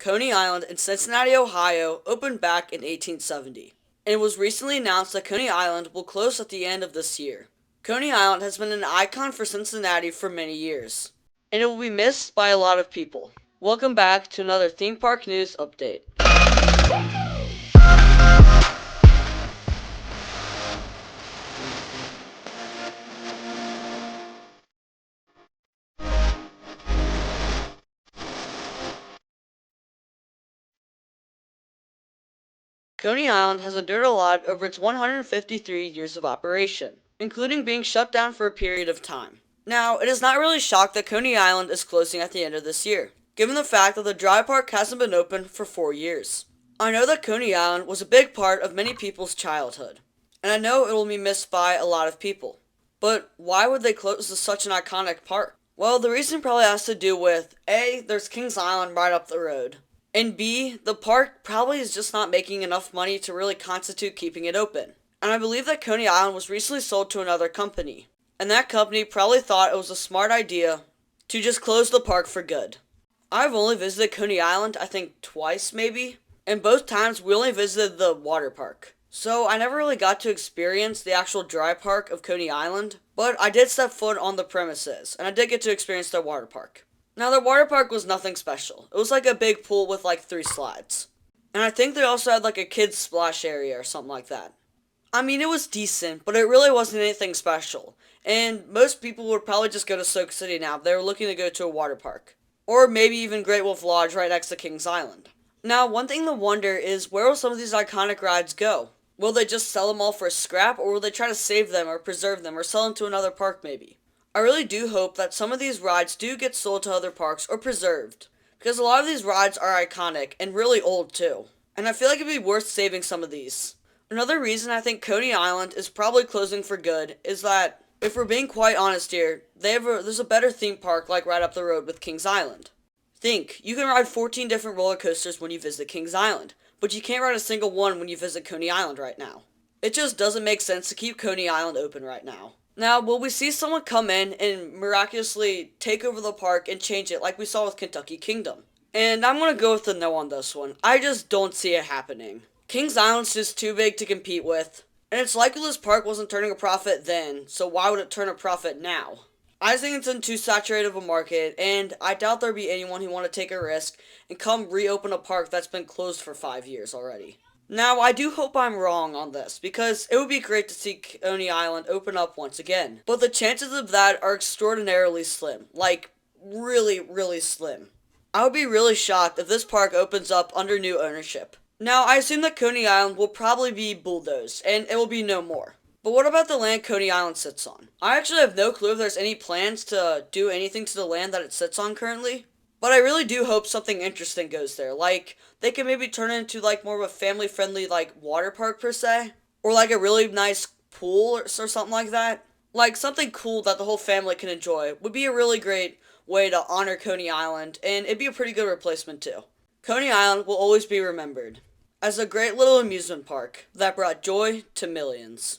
Coney Island in Cincinnati, Ohio opened back in 1870, and it was recently announced that Coney Island will close at the end of this year. Coney Island has been an icon for Cincinnati for many years, and it will be missed by a lot of people. Welcome back to another theme park news update. Coney Island has endured a lot over its 153 years of operation, including being shut down for a period of time. Now, it is not really shocked that Coney Island is closing at the end of this year, given the fact that the dry park hasn't been open for 4 years. I know that Coney Island was a big part of many people's childhood, and I know it will be missed by a lot of people. But why would they close such an iconic park? Well, the reason probably has to do with A, there's Kings Island right up the road. And B, the park probably is just not making enough money to really constitute keeping it open. And I believe that Coney Island was recently sold to another company. And that company probably thought it was a smart idea to just close the park for good. I've only visited Coney Island, I think twice maybe. And both times we only visited the water park. So I never really got to experience the actual dry park of Coney Island. But I did step foot on the premises, and I did get to experience the water park. Now, the water park was nothing special. It was like a big pool with like 3 slides. And I think they also had like a kids splash area or something like that. I mean, it was decent, but it really wasn't anything special. And most people would probably just go to Soak City now if they were looking to go to a water park. Or maybe even Great Wolf Lodge right next to Kings Island. Now, one thing to wonder is where will some of these iconic rides go? Will they just sell them all for scrap, or will they try to save them or preserve them or sell them to another park maybe? I really do hope that some of these rides do get sold to other parks or preserved, because a lot of these rides are iconic and really old too, and I feel like it'd be worth saving some of these. Another reason I think Coney Island is probably closing for good is that, if we're being quite honest here, there's a better theme park like right up the road with Kings Island. Think, you can ride 14 different roller coasters when you visit Kings Island, but you can't ride a single one when you visit Coney Island right now. It just doesn't make sense to keep Coney Island open right now. Now, will we see someone come in and miraculously take over the park and change it like we saw with Kentucky Kingdom? And I'm going to go with the no on this one. I just don't see it happening. Kings Island's just too big to compete with, and it's likely this park wasn't turning a profit then, so why would it turn a profit now? I think it's in too saturated of a market, and I doubt there'd be anyone who want to take a risk and come reopen a park that's been closed for 5 years already. Now, I do hope I'm wrong on this, because it would be great to see Coney Island open up once again. But the chances of that are extraordinarily slim. Like, really, really slim. I would be really shocked if this park opens up under new ownership. Now, I assume that Coney Island will probably be bulldozed, and it will be no more. But what about the land Coney Island sits on? I actually have no clue if there's any plans to do anything to the land that it sits on currently. But I really do hope something interesting goes there, like, they can maybe turn it into, like, more of a family-friendly, like, water park, per se. Or, like, a really nice pool or something like that. Like, something cool that the whole family can enjoy would be a really great way to honor Coney Island, and it'd be a pretty good replacement, too. Coney Island will always be remembered as a great little amusement park that brought joy to millions.